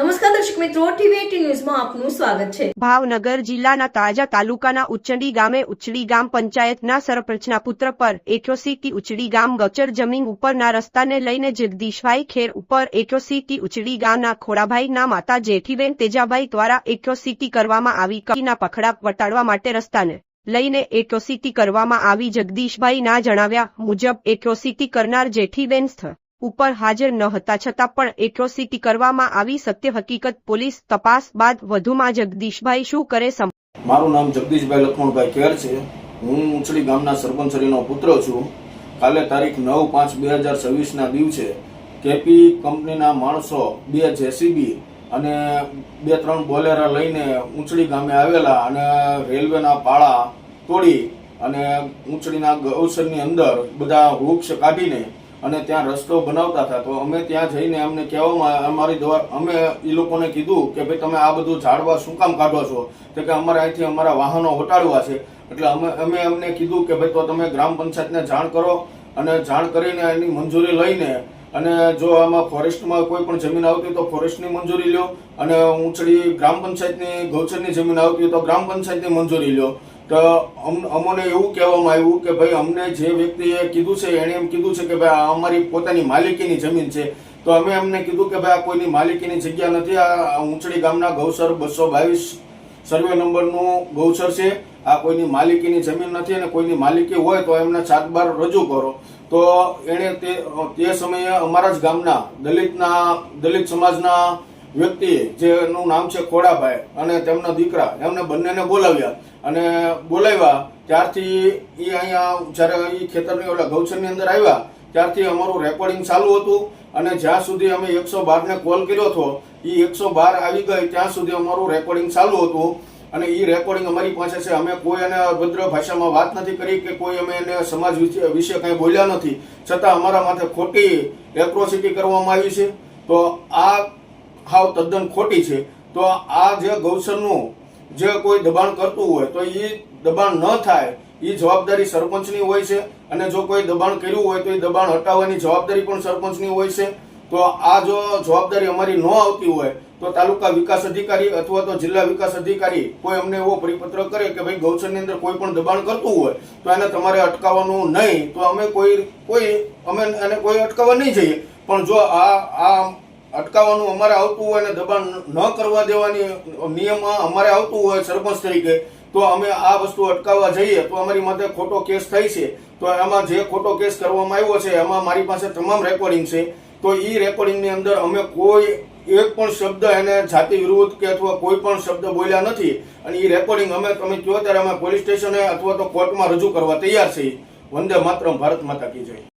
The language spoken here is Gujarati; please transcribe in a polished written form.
નમસ્કાર દર્શક મિત્રો, ટીવી18 ન્યૂઝમાં આપનું સ્વાગત છે। ભાવનગર જિલ્લાના તાજા તાલુકાના ઉચડી ગામે ઉચડી ગામ પંચાયતના સરપંચના પુત્ર પર 81 ઉચડી ગામ ગૌચર જમીન ઉપરના રસ્તાને લઈને જગદીશભાઈ ખેર ઉપર 81 ઉચડી ગામના ખોડાભાઈના માતા જેઠીબેન તેજાભાઈ દ્વારા 81 કરવામાં આવી કીના પખડા વટાડવા માટે રસ્તાને લઈને 81 કરવામાં આવી। જગદીશભાઈના જણાવ્યા મુજબ 81 કરનાર જેઠીબેન સ્થળ ઉપર હાજર ન હતા છતાં પણ 81 કરવામાં આવી। સત્ય હકીકત પોલીસ તપાસ બાદ વધુમાં જગદીશભાઈ શું કરે। મારું નામ જગદીશભાઈ લખમણભાઈ ખેર છે। હું ઉચડી ગામના સરપંચરીનો પુત્ર છું। કાલે તારીખ 9/5/2026 ના દિવસે કેપી કંપનીના માણસો 2 જેસીબી અને 2-3 બોલેરા લઈને ઉચડી ગામે આવેલા અને રેલવેના પાળા તોડી અને ઉચડીના ગૌચરની અંદર બધા વૃક્ષ કાઢીને અને ત્યાં રસ્તો બનાવતા હતા। તો અમે ત્યાં જઈને અમને કહેવામાં અમારી દ્વારા અમે એ લોકોને કીધું કે ભાઈ તમે આ બધું ઝાડવા શું કામ કાઢો છો, તો કે અમારે અહીંથી અમારા વાહનો હટાડવા છે। એટલે અમે એમને કીધું કે ભાઈ તો તમે ગ્રામ પંચાયતને જાણ કરો અને જાણ કરીને એની મંજૂરી લઈને અને જો આમાં ફોરેસ્ટમાં કોઈ પણ જમીન આવતી તો ફોરેસ્ટની મંજૂરી લ્યો અને ઉચડી ગ્રામ પંચાયતની ગૌચરની જમીન આવતી હોય તો ગ્રામ પંચાયતની મંજૂરી લ્યો। તો અમને એવું કહેવામાં આવ્યું કે ભાઈ અમને જે વ્યક્તિએ કીધું છે એણે એમ કીધું છે કે ભાઈ આ અમારી પોતાની માલિકીની જમીન છે। તો અમે એમને કીધું કે ભાઈ આ કોઈની માલિકીની જગ્યા નથી, આ ઉચડી ગામના ગૌચર 222 સર્વે નંબરનું ગૌચર છે, આ કોઈની માલિકીની જમીન નથી અને કોઈની માલિકી હોય તો એમને ચાતબાર રજૂ કરો। તો એણે તે સમયે અમારા જ ગામના દલિત સમાજના વ્યક્તિ જેનું નામ છે ખોડાભાઈ અને તેમના દીકરા એમને બંનેને બોલાવ્યા અને બોલાવ્યા ત્યારથી એ અહીંયા જ્યારે એ ખેતરની ઓલા ગૌચરની અંદર આવ્યા ત્યારથી અમારું રેકોર્ડિંગ ચાલુ હતું અને જ્યાં સુધી અમે 112 ને કોલ કર્યો હતો એ 112 આવી ગઈ ત્યાં સુધી અમારું રેકોર્ડિંગ ચાલુ હતું અને એ રેકોર્ડિંગ અમારી પાસે છે। અમે કોઈ એને અભદ્ર ભાષામાં વાત નથી કરી કે કોઈ અમે એને સમાજ વિશે કંઈ બોલ્યા નથી, છતાં અમારા માથે ખોટી એટ્રોસિટી કરવામાં આવી છે। તો આ હાવ તદ્દન ખોટી છે। તો આ જે ગૌચરનું જે કોઈ દબાણ કરતું હોય તો એ દબાણ ન થાય એ જવાબદારી સરપંચની હોય છે અને જો કોઈ દબાણ કર્યું હોય તો એ દબાણ હટાવવાની જવાબદારી પણ સરપંચની હોય છે। તો આ જો જવાબદારી અમારી ન આવતી હોય તો તાલુકા વિકાસ અધિકારી અથવા તો જિલ્લા વિકાસ અધિકારી કોઈ અમને એવો પરિપત્ર કરે કે ભાઈ ગૌચરની અંદર કોઈ પણ દબાણ કરતું હોય તો એને તમારે અટકાવવાનું નહીં, તો અમે અમે એને કોઈ અટકાવવા નહીં જઈએ। પણ જો આ અટકાવવાનું અમારે આવતું હોય અને દબાણ ન કરવા દેવાની નિયમ અમારે આવતું હોય સરપંચ તરીકે તો અમે આ વસ્તુ અટકાવવા જઈએ તો અમારી માથે ખોટો કેસ થાય છે। તો એમાં જે ખોટો કેસ કરવામાં આવ્યો છે એમાં મારી પાસે તમામ રેકોર્ડિંગ છે। તો એ રેકોર્ડિંગની અંદર અમે કોઈ એક પણ શબ્દ એને જાતિ વિરુદ્ધ કે અથવા કોઈ પણ શબ્દ બોલ્યા નથી અને એ રેકોર્ડિંગ તમે કહો ત્યારે અમે પોલીસ સ્ટેશને અથવા તો કોર્ટમાં રજૂ કરવા તૈયાર છીએ। વંદે માતરમ, ભારત માતા કી જય।